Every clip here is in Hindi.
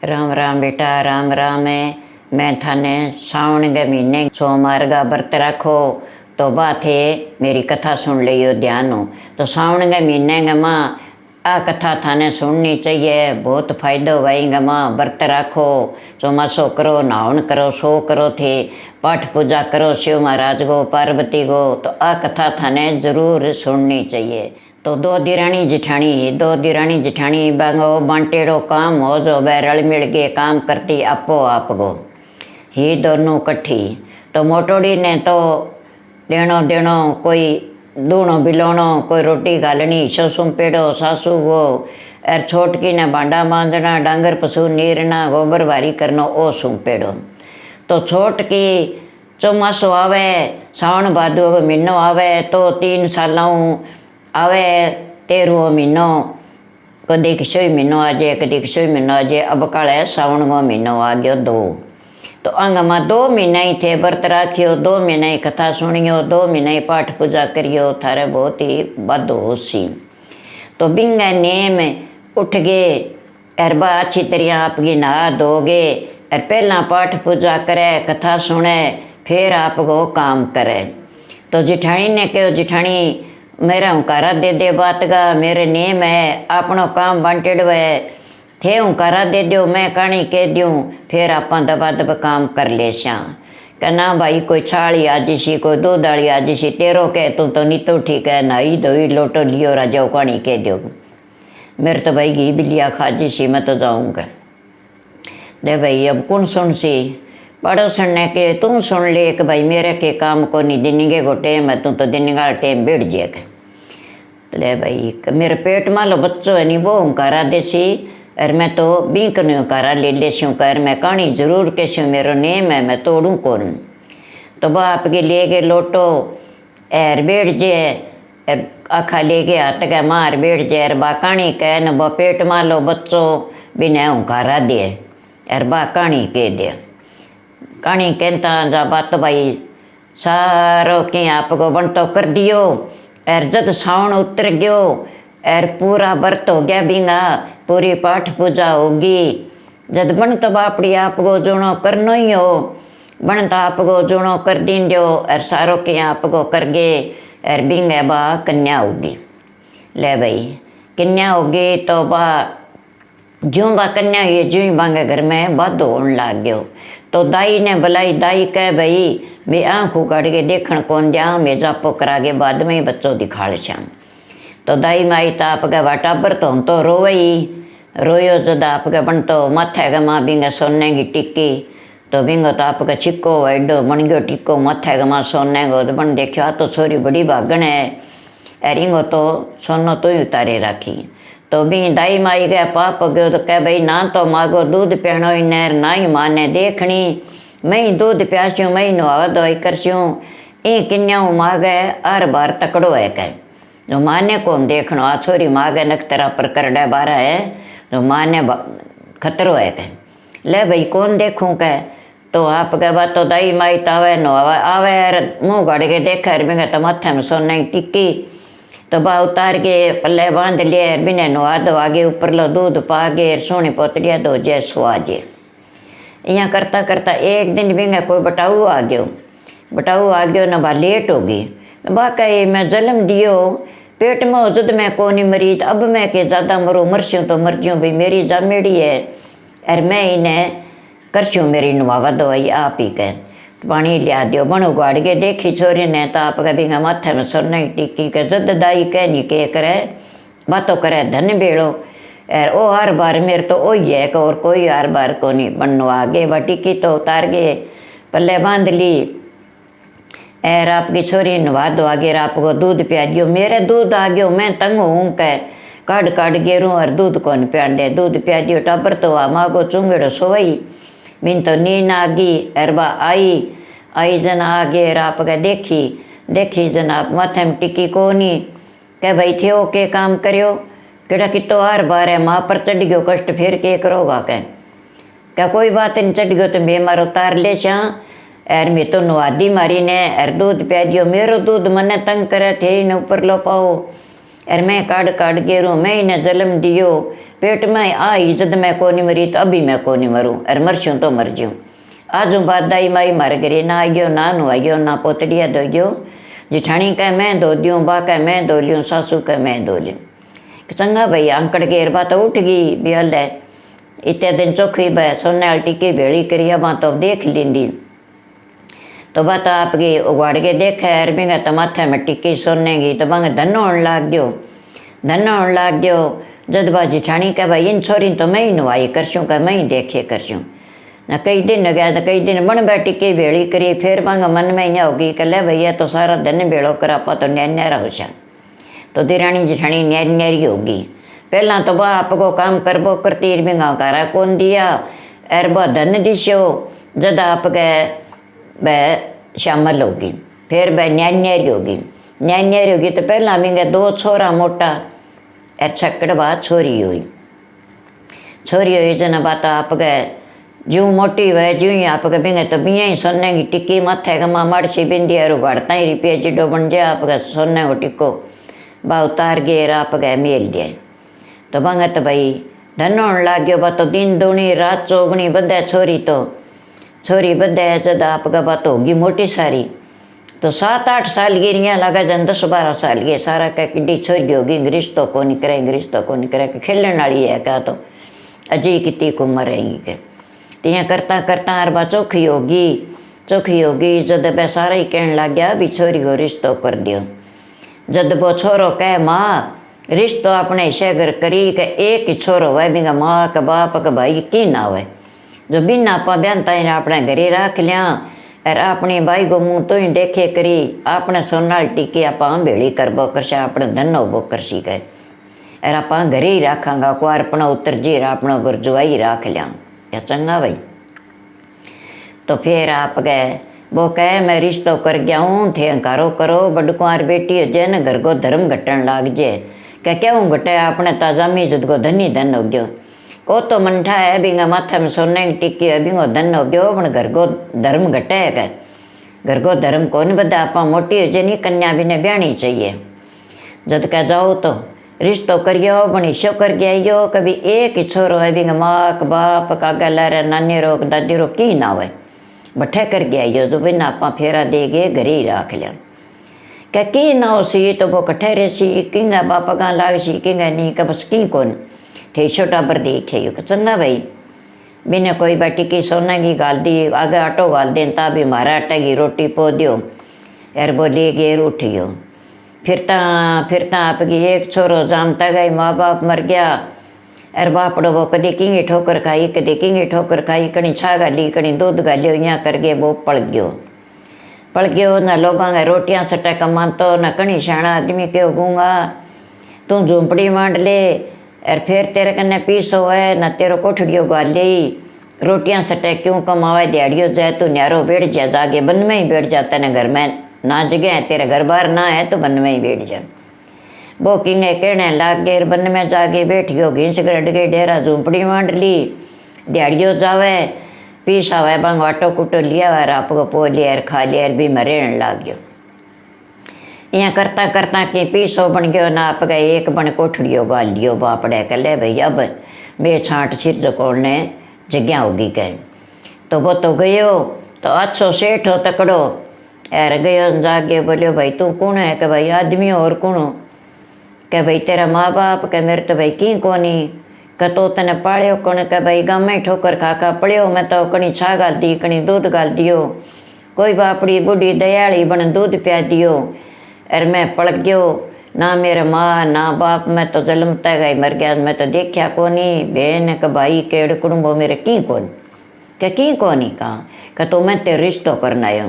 राम राम बेटा, राम राम है। मैं थाने सावन के महीने सोमवार का व्रत रखो तो बात है मेरी कथा सुन लियो ध्यान हो। तो सावन के महीने के माँ आ कथा थाने सुननी चाहिए, बहुत फायदा होगा माँ। व्रत रखो, चौमासो करो, नहावन करो, सो करो थे, पाठ पूजा करो शिव महाराज को, पार्वती को। तो आ कथा थाने जरूर सुननी चाहिए। तो दो दिरानी जिठानी बांगो बांटेड़ो काम हो जो वह रल मिल के काम करती आपो आप गो ही दोनों कट्ठी। तो मोटोड़ी ने तो देणो कोई दूणो बिलोणो, कोई रोटी घालनी, ससुम पेड़ो सासू गो, और छोटकी ने भांडा बांधना, डांगर पशु नीरना, गोबर भारी करनो ओ सुम पेड़ो। तो छोटकी चौमासो आवे, सावन भादो को महीनो आवे तो 3 सालों आवे 13वां महीनो, कदी किसोई महीनो आ जाए, कदी किसोई महीनो आ जाए। अब काले सावन को महीनो आ गयो 2। तो अंग में 2 महीना ही थे व्रत राखियो, 2 महीना ही कथा सुनियो, 2 महीना ही पाठ पूजा करियो, थारे बहुत ही बद होसी। तो बिंगा नेम उठ गए अरबा अच्छी तरह आपकी नहा धोगे और पहला पाठ पूजा करे, कथा सुने, फिर आपको काम करे। तो जिठानी ने कहो जिठानी मेरा हुंकारा दे बात का, मेरे नेम है, आपनो काम बांटेड़ो है, थे हुंकारा दे दो, मैं कहानी कह दूँ, फिर आप दबा दब काम कर ले श्या। कहना भाई कोई छाली आजी सी, कोई दूध वाली आजी सी, तेरो कह तू तो नहीं तो ठीक है, नहाई धोई लोटो लियो राजा कहानी कह दो। मेरे तो भाई घी बिलिया खाजी सी, मैं तो जाऊँगा। दे भाई अब कौन सुन सी, पड़ोसन ने के तू सुन ले कि भाई मेरे के काम को नहीं दिन के गोटे मैं तू तो दिन का टेम बैठ जाएगा। तो ले भाई मेरे पेट में लो बच्चों है नहीं वो हुंकारा देसी, और मैं तो बीक नहीं हुंकारा ले लेसी कर, मैं कहानी जरूर कैसी मेरो नेम है, मैं तोड़ूँ कौन। तो बाप के ले के लोटो एर बैठ जाए, आखा ले के हाथ के मार बैठ जाए, बा कहानी कह न बा पेट में लो बच्चों बिना हुंकारा दे, और बा कहानी कह दे। कहानी कहता जा बात भाई सारो के आपको बन तो कर दियो, और जब सावन उतर गयो और पूरा व्रत हो गया बिंगा, पूरी पाठ पूजा होगी, जब बन तो बापड़ी आपको जोनो करनो ही हो, बन तो आपको जोनो कर दिन दो, और सारो के आपको कर गे, और बिंगा बा कन्या होगी। ले भाई कन्या होगी तो बा ज्यों बा कन्या ये ज्यों बांगे घर में बात होने लग गयो। तो दाई ने बुलाई, दाई कह भाई मैं आँख उगाड़ के देखण कौन जा, मैं जापो करा के बाद में ही बच्चों दिखाड़ श्याम। तो दाई माई तो आपके वाटा पर तो रोवई रोयो, जद आपके बन तो माथे का माँ बिंगा सोने की टिक्की, तो बिंगो तो आपका छिक्को वाइडो बन गयो टिक्को माथे का माँ सोने को, तो बन देखियो तो छोरी बड़ी भागण है, और इंगो तो सोनो तो ही उतारे राखी। तो भी दाई माई गया पाप हो गयो, तो कह भाई ना तो मागो दूध पियानो ही नहर, ना ही माँ ने देखनी, मैं ही दूध प्यास्यूँ, मैं ही नुआ दवाई करस्यूँ, ई किन्याऊ मागे हर बार तकड़ो है कह, जो माँ ने कौन देखनो, आ छोरी मागे नखतरा पर करड़ा बारा है, जो माँ ने खतरो है कह। ले भाई कौन देखूँ कह, तो आप कह बात तो दाई माई तावे नुआ आवे, मुँह गाड़ के देखा बिंगा तो माथे में सोने की टिक्की, तो बा उतार के पल्ले बांध लिया, बिना नुआ दवा के ऊपर लो दूध पा के सोनी पोतड़िया दो जे सुआ जे। यहाँ करता करता एक दिन बिंगा कोई बटाऊ आ गयो न बा लेट हो गई, बा कहे मैं जन्म दियो पेट में हो जद मैं कोनी मरी, अब मैं के ज़्यादा मरो मरस्यूँ तो मर ज्यूँ भाई मेरी जामेड़ी है, और मैं इन्हें करस्यूँ मेरी नुआवा दवाई आप ही कह। पानी लिया दियो, बन उगाड़ के देखी छोरी ने तो आप कभी माथे में सोने की टिक्की के, जद दाई कह नहीं के करे बातों करे धन बेड़ो, और ओ हर बार मेरे तो ओ ही है और कोई हर बार को नहीं बननो आगे। वह टिक्की तो उतार के पल्ले बांध ली, और आपकी छोरी नवा दो आगे, आपको दूध पिया दियो, मेरे दूध आ गयो, मैं तंग हूँ कह, काट गेरूँ और दूध कौन पियान दे, दूध पिया दियो, टाबर तो आ माँ को चुंगेड़ो सोई, बिन तो नींद आ गई, अरबा आई जन आगे आप के देखी जन आप माथे में टिक्की को नहीं, कह भाई थे के काम करियो, केड़ा कितो हर बार है माँ पर चढ़ गयो कष्ट, फिर के करोगा क्या कोई बात नहीं, चढ़ गयो तो बेमार उतार ले श्या, और मैं तो नुआदी मारी ने और दूध पिया दियो, मेरो दूध मने तंग करे थे न ऊपर लो पाओ, और मैं काट के रू मैं इन्हें जन्म दियो, पेट में आई जद मैं को नहीं मरी तो अभी मैं को नहीं मरूँ, अरे मरसूँ तो मर जाऊँ। आजू बात दाई माई मर गई, ना आइयो ना नुआइयो ना पोतड़िया धो गयो, जिठानी कह मैं धो दूँ, बा कह मैं धो लूँ, सासू कह मैं धो लूँ। चंगा भाई आंकड़ के बात उठ गई भी हल है इतने दिन चौखी बह सोने वाली टिक्की भेड़ी करी, अब तो देख लींदी तो बात आपकी उगाड़ के देखे अरबिंगा तो माथे में टिक्की सोने की तो बंग धन होने लाग गयो, धन होने लाग गयो। जद बा जिठानी कह भाई इन छोरी तो मैं ही नुआई करसूँ, कह मैं ही देखे करसूँ। न कई दिन गया तो कई दिन बन बैठी टिक्की भेड़ी करी, फिर बंग मन में यहाँ होगी कल भैया तो सारा धन भेड़ो करा पा तो न्यारा हो सा तो दिरानी जिठानी न्यारी न्यारी होगी। पहला तो बा आपको काम करबो करती अरबिंगा करा कौन दिया एर बा धन दिशो, जद आपके वह शामिल होगी, फिर वह न्यारी होगी। न्यारी होगी तो पहला मिंगे 2 छोरा मोटा एर छक्कड़ बात छोरी हुई जना बात आप गए जूँ मोटी हुए जूँ ही आप गए बिंगे तो बिया ही सोने की टिक्की माथे का मड़सी बिंदी और उगाड़ता ही रुपये जिडो बन जाए आप गए सोने को टिक्को बा उतार गए आप गए मेल दिए तो बंगे तो भाई धन होने लग गयो। बा तो दिन दूनी रात चौगनी बदे छोरी बदे जद आपका बात होगी मोटी सारी तो 7-8 साल की रियाँ लगा जन 10-12 साल की सारा कह किड्डी छोरी होगी, रिश्तों को नहीं करे कि खेलने वाली है क्या तो अजय कितनी उम्र रहेंगी के तो यहाँ करता करता हर बार चौखी होगी जद बे सारा ही कहने लग गया भी छोरी को रिश्तों कर दियो। जद वो छोरो कह माँ रिश्तों अपने शेगर करी के एक ही छोरो हुआ बिंगा माँ का बाप का भाई की ना हुए जो बिना आपा बहनता अपने घरे रख लिया और अपनी भाई को मुँह तो ही देखे करी अपने सोनाल टिकी आप भेड़ी करबो करसा अपने धन होबो करसी गए और आप घरे ही रखांगा को अपना उतर जी अपना गुरजुआई रख लिया क्या चंगा भाई। तो फिर आप गए वो कहे मैं रिश्तों कर गया हूँ थे अंकारो करो बड़कुआर बेटी हो जाए न घर को धर्म घटन लाग जाए क्या हूँ घटे अपने ताजा में जुद को धनी धन हो गयो को तो मंठा है बिंगा माथे में सोने की टिक्की है बिंगो धन हो गयो पण घर को धर्म घटे है क्या घर को धर्म कौन बता आप मोटी हो जाए कन्या भी ने ब्याणी चाहिए। जद कह जाओ तो रिश्तों करियो पण शो कर गया कभी एक ही छोरो है बिंगा माँ बाप काका लारे नानी रो दादी रो की ना हो बठे कर गया जो बिना आप फेरा दे गए घरे ही रख लिया क्या की ना हो सी तो वो कठे रहे सी किंगा बापा कहाँ लाग सी किंगा नहीं का बस की कौन थे छोटा पर देखे चंगा भाई बिना कोई बाटी की सोना की गाल दी आगे आटो गाल दें ता भी मारा आटा की रोटी पो दियो यार बोले गेर उठियो फिरता आपकी एक छोरो जामता गई माँ बाप मर गया अरे बापड़ो वो कदी किंगी ठोकर खाई कदी किंगी ठोकर खाई कहीं छा गाली कहीं दूध गालियो यहाँ करके वो पड़ गयो न लोगों के रोटियां सटा कमातो न कहीं शाना आदमी क्यों गूंगा तू झूंपड़ी मांड ले और फिर तेरे कन्ने पीसो है न तेरो कोठड़ियो गाल ले रोटियां सटे क्यों कमावे दिहाड़ियों जाए तू न्यारो बैठ जा जाके बन में ही बैठ जाता न घर में ना जगह है तेरे घर बार ना है तो बन में ही बैठ जा। वो किंगे कहने लाग गए बन में जाके बैठियो घींच गड़ गई डेरा झूंपड़ी मांड ली दिहाड़ियों जावे पीस आवे बंग आटो कुटो लिया और आपको पो लिया और खा लिया भी मरेण लाग गयो। यहाँ करता करता कि पीसो बन गयो ना आप गए एक बन कोठड़ियो गाल लियो बापड़े कर ले भाई अब मैं छांट सिर जकोड़ने जगह होगी गए तो वो तो गयो तो अच्छो सेठ हो तकड़ो यार गयो जागे बोलियो भाई तू कौन है कि भाई आदमी और कौन हो क्या भाई तेरा माँ बाप के मेरे तो भाई की कोनी क तो तने पालियो कौन के भाई गाँव में ठोकर खा पड़ियो मैं तो कहीं छा गाल दी कहीं दूध गाल दियो कोई बापड़ी बूढ़ी दयाली बन दूध पिया दियो और मैं पड़ गयो ना मेरा माँ ना बाप मैं तो जन्मता गई मर गया मैं तो देखा कोनी बहन का भाई केड़ कुड़ुम्बो मेरे की कोनी कहा तो मैं तेरे रिश्तों करना आयो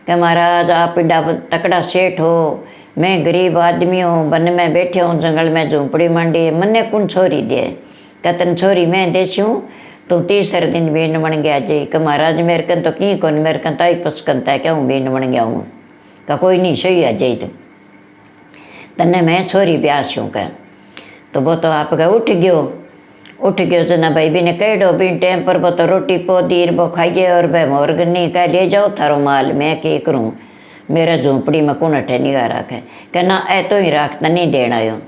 कि महाराज आप एडा तकड़ा सेठ हो मैं गरीब आदमी हूँ बन में बैठे हूँ जंगल में झूंपड़ी मंडी मन्ने कौन छोरी दे क्या तन छोरी मैं देसी हूँ तू तीसरे दिन बेन बन गया जी कि महाराज मेरे कन तो की कौन मेरे कन ताई पसकनता है क्या हूँ बेन बन गया हूँ का कोई नहीं सही आ जाए तन्ने मैं छोरी ब्यास हूँ क्या तो वो तो आपका उठ गयो जना भाई भी ने कह दो बिन टाइम पर वो तो रोटी पो दी वो खाइए और भाई मोरगनी कह ले जाओ थारो माल मैं क्या करूँ मेरा झोंपड़ी में कौन अठे निगाह रखे क्या ना ऐ तो ही राखता नहीं देना आयो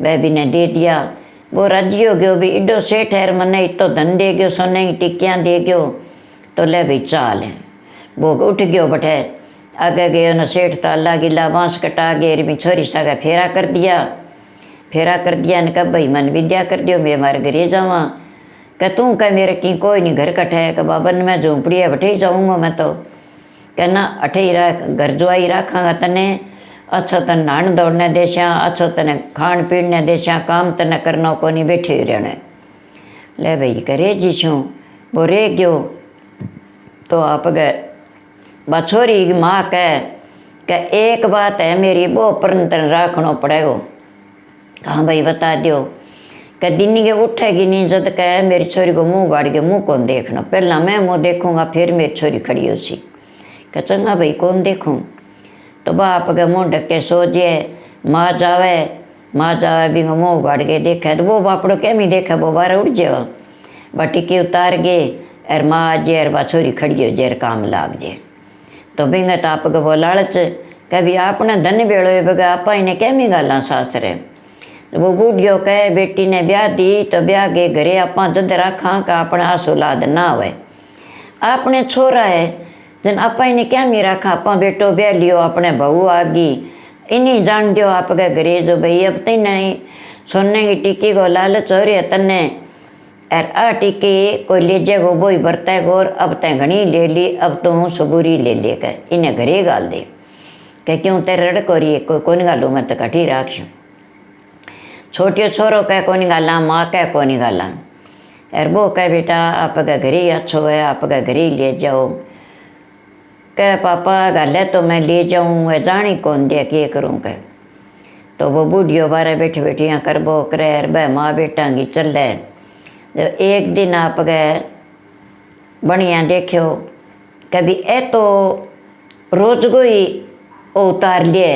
वह भी ने दे दिया वो राजी हो गयो भी इडो सेठ है मने इतो धन दे गयो सोने की टिक्कियाँ दे गयो तो ले भाई चाल है। वो उठ गयो बठे आगे गए न सेठ तो अल्लाह गिला बांस कटा गए भी छोरी सागा फेरा कर दिया न कब भाई मन विद्या कर दियो मैं मारे घरे जावा कह तू कह मेरे की कोई नहीं घर कटे है कह बाबन मैं झोंपड़ी है बठे ही जाऊँगा मैं तो कहना अठे ही रख घर जुआई रखांगा तने अच्छो तन नहान दौड़ने देशा अच्छो तने खान पीने देशा काम तने करना को नहीं बैठे ही रहने ले भाई करे जी छूँ वो रे गयो तो आप गए बछोरी की माँ कह एक बात है मेरी वो परंतन रखना पड़ेगा। कहाँ भाई बता दियो कह दिन के उठेगी नहीं जब कह मेरी छोरी को मुँह गाड़ के मुँह कौन देखना पहला मैं मुँह देखूँगा फिर मेरी छोरी खड़ी हो सी कह चंगा भाई कौन देखूँ तो बाप के मुँह ढक के सो जाए माँ जावे भी मुँह गाड़ के देखे तो वो बापड़ो क्या नहीं देखा वो बारह उठ जाओ बा टिक्की उतार गए और माँ जेर बा छोरी खड़ी हो जेर काम लाग जाए तो बिंगे तो आप वो लालच कभी आपने धन बेड़ो बगा आप इन्हें क्या मी गाला सासरे वो बूढ़ियो कहे बेटी ने ब्याह दी तो ब्याह के घरे आप जद रखा का अपना आसुलाद ना हो आपने छोरा है जन आप इन्हें क्या मी रखा आप बेटो ब्याह लियो अपने बहू आ गई इन्हीं जान दियो आपके घरे जो भाई अब तीन नहीं सोने की टिक्की को लालच हो रही है तन्ने और आ टिक्की कोई ले जाएगो वो ही बरता गोर अब तय घनी ले ली अब तो हूँ सबूरी ले कर इन्हें घरे गाल दे कह क्यों तेरे रड़ को रही कोई कौन गालू मैं तो कठी राख छोटियो छोरो कह कौन गाला माँ कह कौन गाला और वो कह बेटा आपका घर ही अच्छो है आपका घर ही ले जाओ कह पापा गाले तो मैं ले जाऊँ वह जानी कौन दे क्या करूँ कह तो वो बूढ़ियो बारे बैठे बैठे यहाँ करबो करे बह माँ बेटा की चल जब एक दिन आप गए बढ़िया देखो कभी ए तो रोज को ही उतार लिए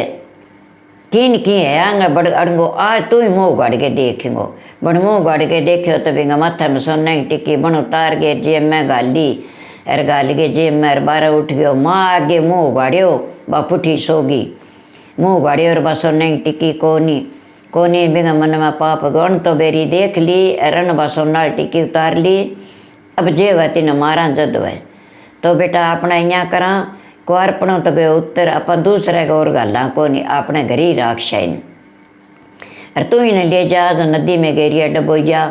किन की है आंगे बड़ अड़गो आज तू ही मुँह गाड़ के देखेंगो बड़ मुँह गाड़ के देखो तो बिंगा माथा में सोने की टिक्की बन उतार के जेब में गाली अर गाल के जेब में बारह उठ गयो माँ आगे मुँह गाड़ियो बा पुठी सोगी मुँह गाड़ियो और बा सोने की टिक्की कोनी बिंगा मन में पाप गण तो बेरी देख ली अरन बा सोनाल टिक्की उतार ली अब जे वती न मारा जद वह तो बेटा अपना यहाँ करा कुआरपणों तो गयो उत्तर अपन दूसरे को और गाला कोनी अपने घर ही राख शाइन अरे तू ही ने ले जा जो नदी में गेरिया डबोइया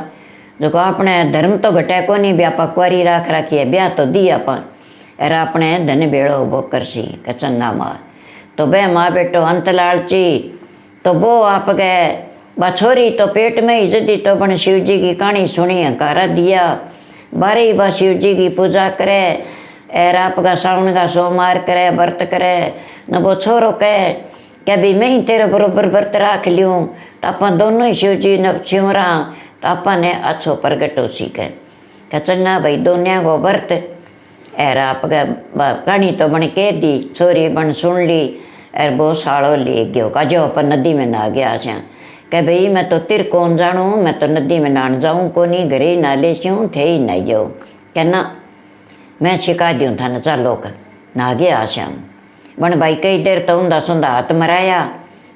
जो को अपने धर्म तो घटे को नहीं भी आप कुआरी राख रखी है ब्याह तो दी आप अरे अपने धन बेड़ो वो कर सी कचंगा माँ तो बे माँ बेटो अंत लालची तो वो आप गए बा छोरी तो पेट में ही जदी तो बन शिव जी की कहानी सुनी हकारा दिया बारे ही बा शिव जी की पूजा करे एर आपका सावन का सोमवार करे व्रत करे न वो छोरो कहे क्या भी मैं ही तेरे बरोबर व्रत रख लियूँ तो आप दोनों ही शिव जी न शिवरा तो आप ने अच्छो प्रगट हो सीखे क्या चंगा भाई दोनिया को व्रत एर आपका कहानी तो बन कह दी छोरी बन सुन ली एर वो साड़ो ले गयो का जो अपन नदी में ना गया स्या कह भाई मैं तो तिर कौन जानूँ मैं तो नदी में नान जाऊँ को नहीं घरे ही नाले स्यूँ थे ही नहीं जाओ कहना मैं छिका दूँ था न चालो कर ना गया श्याम बन भाई कई देर तो उंदा सुंदा हाथ मराया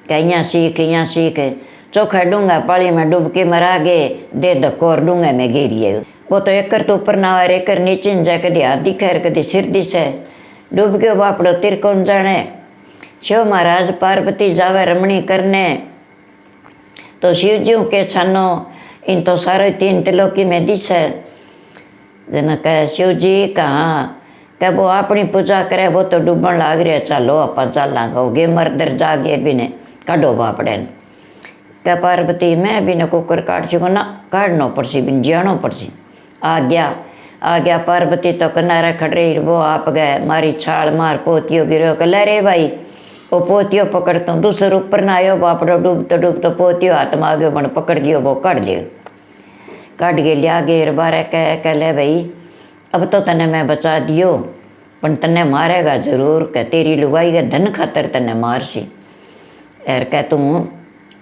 कह यहाँ सीख चोखा डूंगा पाली में डूब के मरा गए दे धक्को और डूंगे में गिरिए वो तो एकर तो ऊपर ना और एकर नीचे न जाए कदी हाथ दिखे कदी सिर दिसे डूब गयो बापड़ो तिर कौन जाने शिव महाराज पार्वती जावे रमणी करने तो शिव जी के छानो इन तो सारे तीन त्रिलोकी में दिसे जन कह शिव जी कहाँ कह वो अपनी पूजा करे वो तो डूबन लाग रहे चलो आप चला कहोगे मर्दर जागे भी ने काढ़ो बापड़े कह पार्वती मैं भी ने कुकर काट चुको ना काटना पड़सी बिन जानो पड़सी आ गया पार्वती तो किनारे खड़ रही वो आप गए मारी छाल मार पोतियो गिरो कह रे भाई वो पोतियो पकड़ता हूँ दूसरे ऊपर ना आयो बापड़ो डूबतो पोतियो हाथ में आ गयो बन पकड़ गयो वो काट के लिया गेर बारे कह ले भाई अब तो तने मैं बचा दियो पण तने मारेगा जरूर कह तेरी लुगाई के धन खातर तने मार सी एर कह तू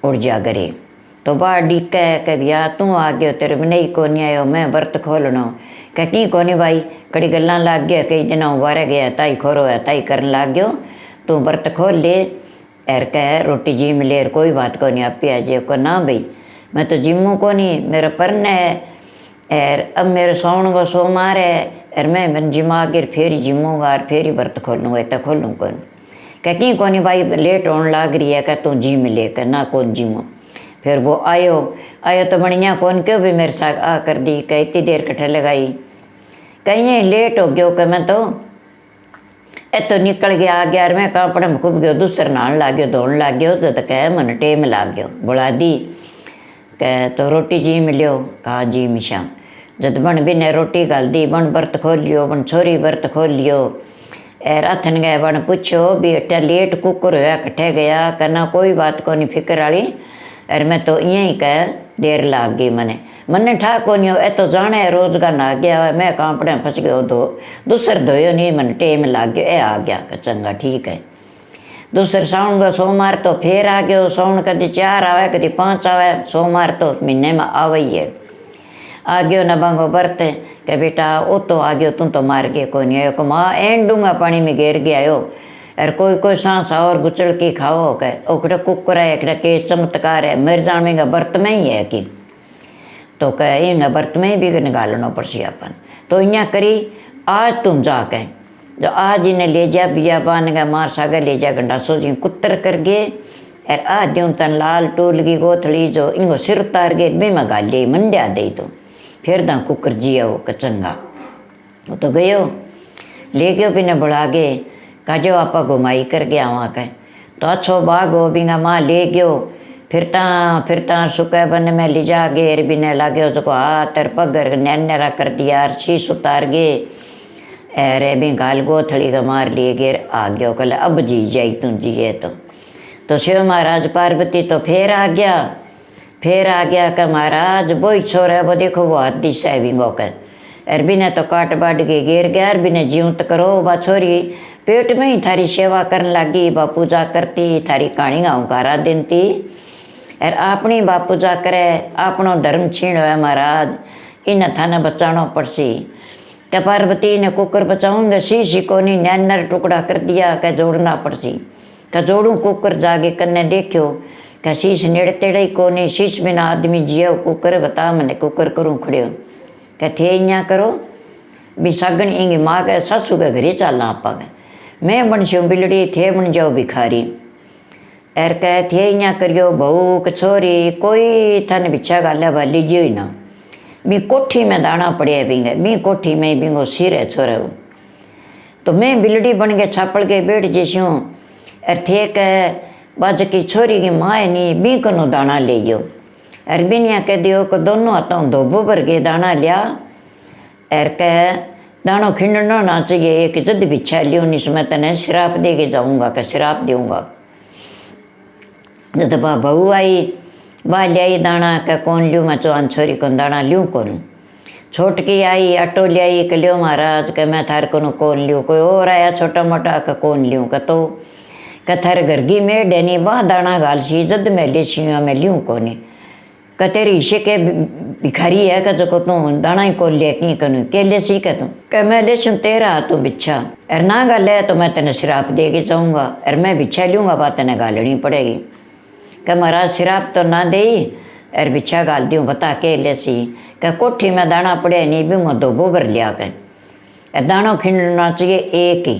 उड़ जा करे तो बाड़ी कह भैया तू आ गयो तेरे में नहीं को नहीं आयो मैं व्रत खोलना कह की को नहीं भाई कड़ी गल्ला लाग गया कई दिन बारे गया ताई खोरो है ताई करन लाग गयो तू व्रत खोल ले एर कह रोटी जी मिले कोई बात को नहीं आप आ जाए को ना भाई मैं तो जिम्मू को नहीं, मेरा परन है और अब मेरे साउन को सोमवार है और मैं जिमा के फिर जिमूँगा और फिर ही व्रत खोलूँगा, इतना खोलूँ कौन। कहीं कोनी भाई लेट होने लग रही है, कह तू जिम लेकर ना कौन जिमो। फिर वो आयो तो बढ़िया कौन क्यों भी मेरे साथ आ कर दी, कह इतनी देर कट्ठे लगाई, कहीं लेट हो गयो कि मैं तो निकल गया आ गया और मैं कपड़े में खूब गयो, दूसरे नहान लग गयो, धोन लग गयो, तो कह मन टेम लग गयो। बुला दी कह तो रोटी जी मिलियो, कहा जी मिशा। जब बन भी ने रोटी गाल दी, बन व्रत खोल लियो, बन छोरी व्रत खोल लियो और अथन गए बन पूछो भी अट्ठा लेट कुकर होया कट्ठे गया, कहना कोई बात को नहीं फिक्र वाली। और मैं तो यहीं कह देर लाग गई मने ठा को नहीं हो, ए तो जाने रोज का ना गया, मैं कांपड़े फंस गयो, दूसर धोयो नहीं, मन टेम लाग गया, ए आ गया का चंगा ठीक है। दूसरे साउन का सोमवार तो फिर आ गयो, साउन कभी 4 आवे कभी 5 आवे, सोमवार तो महीने में आवे ही है। आ गयो न बांगो बरते के बेटा वो तो आ गयो, तू तो मार के कोई नहीं आयो, को माँ एन डूंगा पानी में गिर गया हो और कोई सांस और गुचड़ के खाओ के ओकड़ा कुकर है, एक के चमत्कार है, मर जाने व्रत में ही है कि तो कह इन व्रत में ही भी निकालना पड़सी अपन। तो इं करी आज तुम जाके जो आज इन्हें ले जा बिया बान गए मार सागर ले जा गंडासो जी कुतर कर गए और आज दूँ तन लाल टूल की गोथड़ी जो इनको सिर उतार गए बे में गाल दे मंडिया दे तो फिर दा कुकर जिया वो कचंगा। वो तो गयो ले गयो बिना बुला गए काजो आपा घुमाई कर गया वहाँ के तो अच्छो बाग हो बिना माँ ले गयो फिरता सुखे बन में ले जा गेर बिने लागे उसको हाथ और पगर नैरा कर दिया, शीश उतार गए अरे भी गाल गोथड़ी का मार लिए गेर आ गयो, कल अब जी जाई तू जिए तो शिव महाराज पार्वती तो फिर आ गया कि महाराज वही छोरा है वो देखो वो हाथ दिशा है बिंगो कर और बिना तो काट बाट के गिर गया और बिना जीवत करो बा छोरी पेट में ही थारी सेवा करने लगी, बा पूजा करती थारी कहानी गाँवकारा देती और अपनी बा पूजा करे, अपनो धर्म छीन है महाराज, इन थाने बचाना पड़सी। क्या पार्वती ने कुकर बचाऊंगे शीशी को नहीं नैनर टुकड़ा कर दिया, क्या जोड़ना पड़सी, क्या जोड़ू कुकर जागे करने देखियो क्या शीश नेड़ तेड़े को नहीं, शीश बिना आदमी जियो, कुकर बता मैंने कुकर करूँ खड़े क्या थे इं करो भी सागण इंगी माँ के सासू के घरे चलना आपा के मैं बन शूँ बिलड़ी थे बन जाओ भिखारी एर कह थे इं करियो बहू कछोरी कोई थन बिछा गाल्या वाली जियो ही ना बी कोठी में दाना पड़े बींगे बी कोठी में बींगो सिर है छोरे तो मैं बिलड़ी बन के छापड़ के बैठ जैसी हूँ एर थे कह बाज की छोरी की माँ नहीं बी कनो दाना ले जो एर बिनिया कह दियो को दोनों हाथों धोबो भर के दाना लिया एर कह दानो खिंडना ना चाहिए एक जद बिछा लियो नहीं मैं तने शराब दे के जाऊँगा क्या शराब दूँगा। जब बहू आई वाह लियाई दाना क्या कौन लूँ मैं चौहान छोरी को दाना लूँ कौन, छोटकी आई आटो लियाई के लियो महाराज के मैं थार को कौन लूँ, कोई और आया छोटा मोटा का कौन लूँ का तो कथर गर्गी में डेनी वाह दाना गाल सी जद मैं ले सी मैं लूँ कौन का तेरी इसे के भिखारी है का जो तू दाना ही को ले की करूँ के ले सी का तू क्या मैं ले सुन तेरा तू बिच्छा और ना गाल है तो मैं तेने शराब दे के जाऊँगा और मैं बिच्छा लूँगा बात तेने गालनी पड़ेगी क्या महाराज शराब तो ना दे और बिच्छा गाल दूँ बता के ले सी क्या कोठी में दाना पड़े नहीं भी मैं दो गोबर लिया कर दाना खिंडना चाहिए एक ही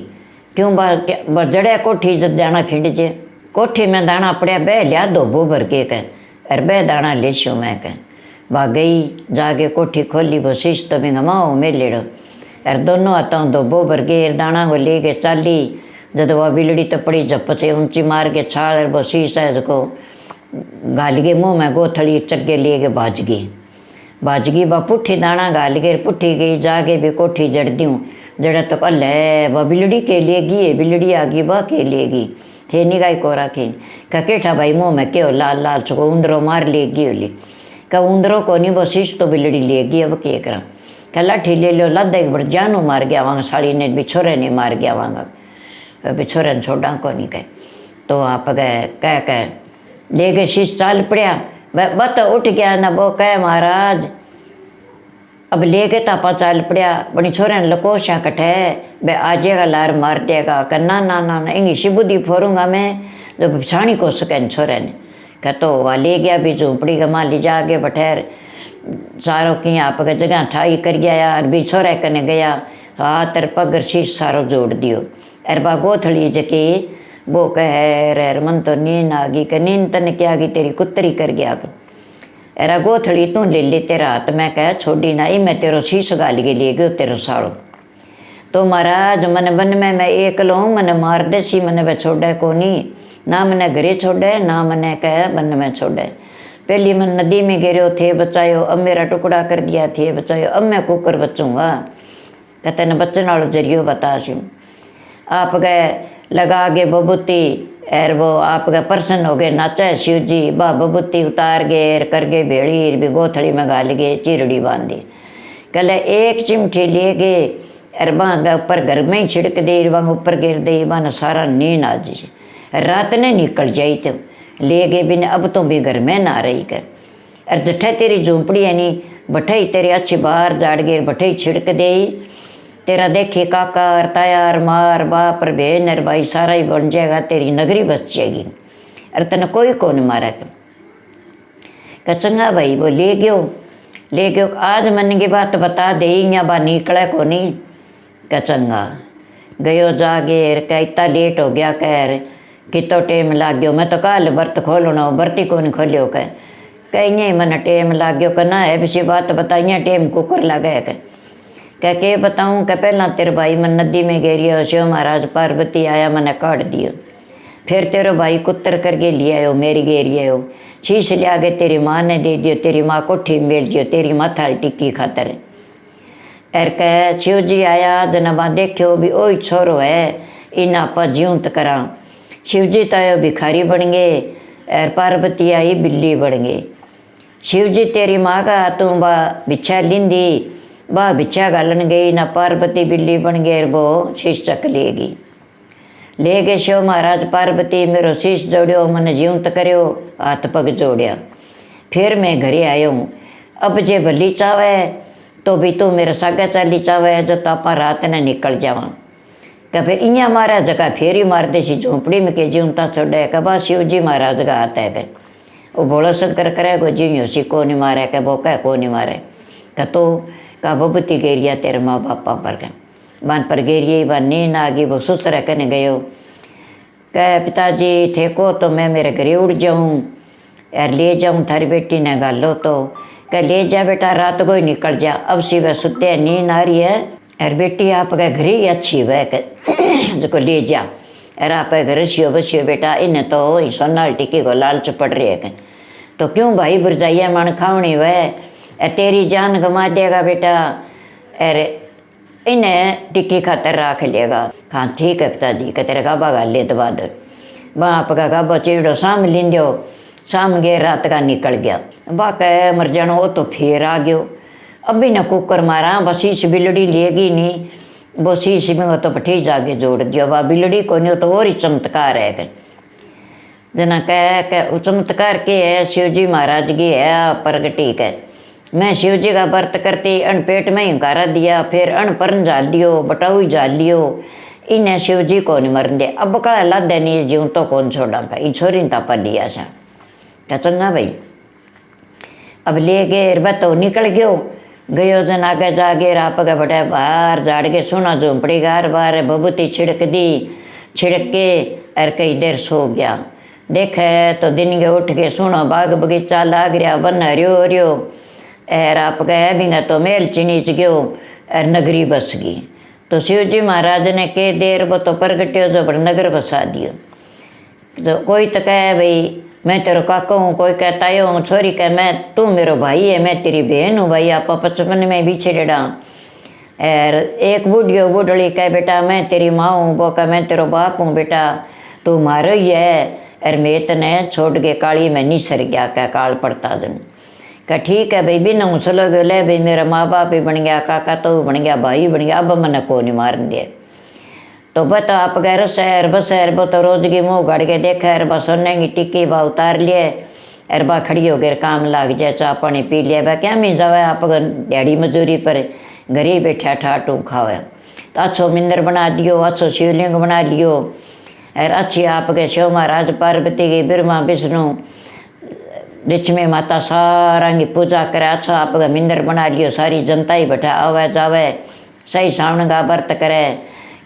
क्यों बा जड़े कोठी जब दाना खिंड जे कोठी में दाना पड़े बह लिया दो गोबर के कह और बह दाना ले शो मैं कह बा गई जाके कोठी खोली वो शीश तो भी गमाओ में लेड़ो और दोनों हाथों दो गोबर के दाना को ले के चाली जब वह बिलड़ी तो पड़ी जप से ऊंची मार के छाल वो शीश है उसको गाल के मुँह में गोथड़ी चक्के ले के भाज गई बा पुट्ठी दाना गाल के पुट्ठी गई जाके भी कोठी जड़ दूँ जड़ा तो कल है वह बिलड़ी के लेगी बिलड़ी आ गई वह के लेगी थे निगाई को राखी का केठा भाई मुँह में क्यों लाल लाल चुको उंदरो मार लेगी होली का उंदरों को नहीं वो शीश तो बिलड़ी लेगी अब के करा क्या लाठी ले लो लद एक बार जानू मार गया वहाँ साड़ी ने बिछोरे ने मार गया वहाँ बिछोरे ने छोड़ा को नहीं कहे तो आप गए कह ले गए शीश चाल पड़िया वह बत उठ गया ना वो कह महाराज अब ले के तापा चाल पड़िया बड़ी छोरे ने लकोशा कटे बे आजेगा लार मार देगा का ना ना ना ना इंगी शिबुदी फोरूंगा मैं जब छाणी को सके छोरे ने कह तो वह ले गया भी झोंपड़ी का माँ ले जाके बठैर सारो की आप जगह ठाई कर गया यार भी छोरा कने गया हाथ और पग शीश सारो जोड़ दियो। अर बा गोथड़ी जके वो कह रे मन तो नींद आ गई कि नींद तन क्या गई तेरी कुतरी कर गया अरा गोथड़ी तू ले ले तेरा हाथ में कह छोड़ी ना मैं तेरो शीश गाल के लिए गयो तेरो साड़ो। तो महाराज मन बन में मैं एक लूँ मन मार दे सी मन वह छोड़े को नहीं ना मैंने घरे छोड़े ना मैंने कह बन में छोड़े। पहली मन नदी में गिरो थे बचायो अब मेरा टुकड़ा कर दिया थे बचायो अब मैं कुकर बचूंगा कहते न बच्चन वालो जरियो बता सी आप गए लगा के बबूती एर वो आप गए प्रसन्न हो गए नाचा शिव जी बा बबूती उतार गए कर गए भेड़ी भी गोथड़ी में गाल गए चिरड़ी बांधी कल एक चिमठी ले गए अर वहाँ ऊपर घर में ही छिड़क दे वहाँ ऊपर गिर दे वहाँ सारा नींद आ जी रात ने निकल जाई तो ले गए बिन अब तो भी घर में ना रही कर अर जठे तेरी झोंपड़ी है नी बठई तेरी अच्छी बाहर जाड़ गए बठई छिड़क दे तेरा देखे काका तायार मार बाप र बहन अर भाई सारा ही बन जाएगा तेरी नगरी बच जाएगी अरे तने कोई कौन मारा कर चंगा भाई वो ले गयो आज मन की बात बता दे या बा निकले को नहीं का चंगा गयो जागे कह इतना लेट हो गया कह कि तो टेम लाग गयो मैं तो कल बर्त खोलना बर्ती को नहीं खोलियो कह मन टेम लाग गयो कहना है भी बात बताइए टेम कुकर लगे कह के बताऊँ कह पहला तेरे भाई मन नदी में गिरियो शिव महाराज पार्वती आया मैंने काट दियो फिर तेरे भाई कुत्तर करके ले आयो मेरी गेरी आयो शीश लिया के तेरी माँ ने दे दियो तेरी माँ कोठी मेल दियो तेरी माथा टिक्की खातर एर कह शिव जी आया जनाबा देखियो भी ओही छोरो है इन आप जीवंत करा शिव जी तो आयो भिखारी बन गए एर पार्वती आई बिल्ली बन गई शिव जी तेरी माँ का तू बा बिछा लिंदी बा बिछा गालन गई ना पार्वती बिल्ली बन गए वो शीश चक लेगी ले गए शिव महाराज पार्वती मेरो शीश जोड़ियो मन जीवंत करियो हाथ पग जोड़िया फिर मैं घरे आयो हूँ अब जे भली चावे तो भी तू मेरे सागे चाली चावे जो तो आप रात ने निकल जावा कह फिर इं मारा जगह फिर ही मार दे सी झोंपड़ी में के जीवता छोड़े कह बा शिव जी महाराज का हाथ है वो भोला शंकर करे को जीव सी को नहीं मारे कह वो कह को नहीं मारे कह तो का बबूती गेरिया तेरे माँ बापा पर कह बान पर गेरिए बान नींद आ गई वो सुसरा करने गयो कह पिताजी थे को तो मैं मेरे घरे उड़ जाऊँ यार ले जाऊँ थारी बेटी ने गालो तो कह ले जा बेटा रात को ही निकल जा अब सी वह सुते नींद आ रही है यार बेटी आप का घर ही अच्छी वह जो ले जा यार आप घर सियो बसियो बेटा इन्हें तो सोनाल टिक्की को लालच पड़ रही है तो क्यों भाई बुरजाइया मन खावनी वह तेरी जान गंवा देगा बेटा अरे इन्हें टिक्की खातर रख लेगा हाँ ठीक है पिताजी का तेरा गाबा गाल ले दबा दो वहाँ आपका गाबा चिड़ो शाम लिंदो शाम गए रात का निकल गया बाका मर जानो वो तो फिर आ गयो अभी न कुकर मारा बस शीश बिलड़ी लेगी नहीं वो शीश में वो तो पठी जाके जोड़ दियो वह बिलड़ी को नहीं तो और ही चमत्कार है जना कह चमत्कार के है शिव जी महाराज की है प्रगटी है मैं शिव जी का व्रत करती अन पेट में ही गारा दिया फिर अन परन जाल लियो बटाऊ जाल लियो इन्हें शिव जी को नहीं मरन दे अब कड़ा लाद नहीं जीव तो कौन छोड़ा का इन छोरी तापा लिया सा क्या चंगा भाई अब ले गए तो निकल गयो जन आगे जागे आप गए बटे बाहर झाड़ के सुना झोंपड़ी गार बार बबूती छिड़क दी छिड़क के अर कई देर सो गया देखे तो दिन के उठ के सुनो बाग बगीचा लाग रहा बन हरियो हरियो एर आप गए भी तो मेल चिनीच गयो एर नगरी बस गई तो शिव जी महाराज ने के देर वो तो प्रगट्यो जो पर नगर बसा दियो तो कोई तो कहे भाई मैं तेरो काका हूँ कोई कहता हूँ छोरी कह मैं तू मेरो भाई है मैं तेरी बहन हूँ भाई आप बचपन में बिछड़ेड़ा एर एक बूढ़ियो बूढ़ड़ी कह बेटा मैं तेरी माँ हूँ वो कह मैं तेरो बाप हूँ बेटा तू मारो ही है एर मैं तने छोड़ के काली में निसर गया कह काल पड़ता दिन कह ठीक है भाई बिना मुसलो गयो ले भाई मेरा माँ बाप भी बन गया काका तो बन गया भाई बन गया अब मन को नहीं मारन दिया तो बता आप गए रसैर बसैर वो तो रोज की मुँह गड़ के देखा अर बा सोने की टिक्की बा उतार लिए अर बा खड़ी हो गए काम लाग जाए चाह पानी पी लिया बा क्या मिल जावे आप दिहाड़ी मजूरी पर घर ही बैठा ठाटू खावे तो अच्छो मिंदर बना दियो अच्छो शिवलिंग बना लियो और अच्छी आप के शिव महाराज पार्वती की ब्रह्मा विष्णु लक्ष्मी माता सारा की पूजा करे। अच्छा आप मिंदर बना लियो, सारी जनता ही बैठा आवे जावे, सही सावन का व्रत करे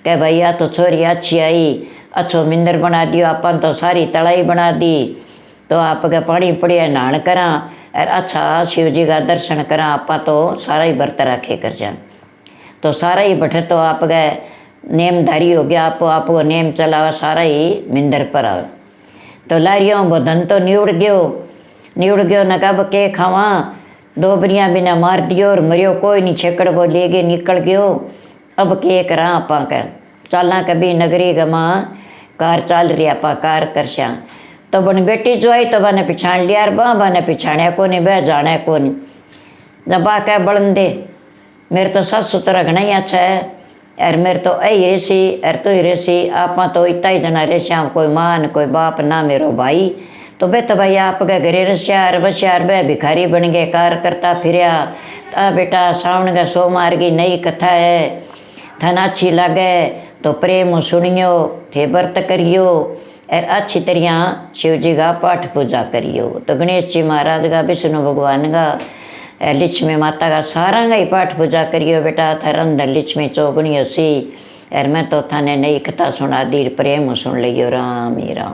कि भैया तो छोरी अच्छी आई, अच्छो मिंदर बना दियो, अपन तो सारी तलाई बना दी, तो आपके पानी पड़िया नहान करा और अच्छा शिव जी का दर्शन करा, आपा तो सारा ही व्रत रखे कर जा। तो सारा ही बैठे तो आपके नेमधारी हो गया, आपको नेम चलावा, सारा ही मिंदर पर आवे। तो लारियों वो धन तो निउड़ गयो न कब के खावा, दो बरियाँ बिना मार दियो और मरियो कोई नहीं, छेकड़ वो ले गए निकल गयो। अब के करा आपा कर चालना कभी नगरी गमा कार चाल रही आपा कार करशा। तो बन बेटी जो आई तो बने पिछाण लिया, बने पिछाण्या को नहीं, बह जाने को नहीं, जब बा कह बड़न दे मेरे तो सासू तरह घना ही अच्छा है, और मेरे तो ऐ रेसी और तो ही रेसी, आपा तो इतना ही जना रेश्या, कोई माँ न कोई बाप ना मेरो भाई। तो बे तो भाई आपके घरे रस्यार बस्यार बे भिखारी बन गए, कार करता फिरया। बेटा सावन का सोमवार की नई कथा है, थन अच्छी लगे तो प्रेम सुनियो, थे व्रत करियो और अच्छी तरह शिव जी का पाठ पूजा करियो। तो गणेश जी महाराज का, विष्णु भगवान का, लक्ष्मी माता का सारा का ही पाठ पूजा करियो बेटा, थार अंदर लक्ष्मी चौगणियो सी। और मैं तो थाने नई कथा सुना दी, प्रेम सुन लियो। राम ही राम।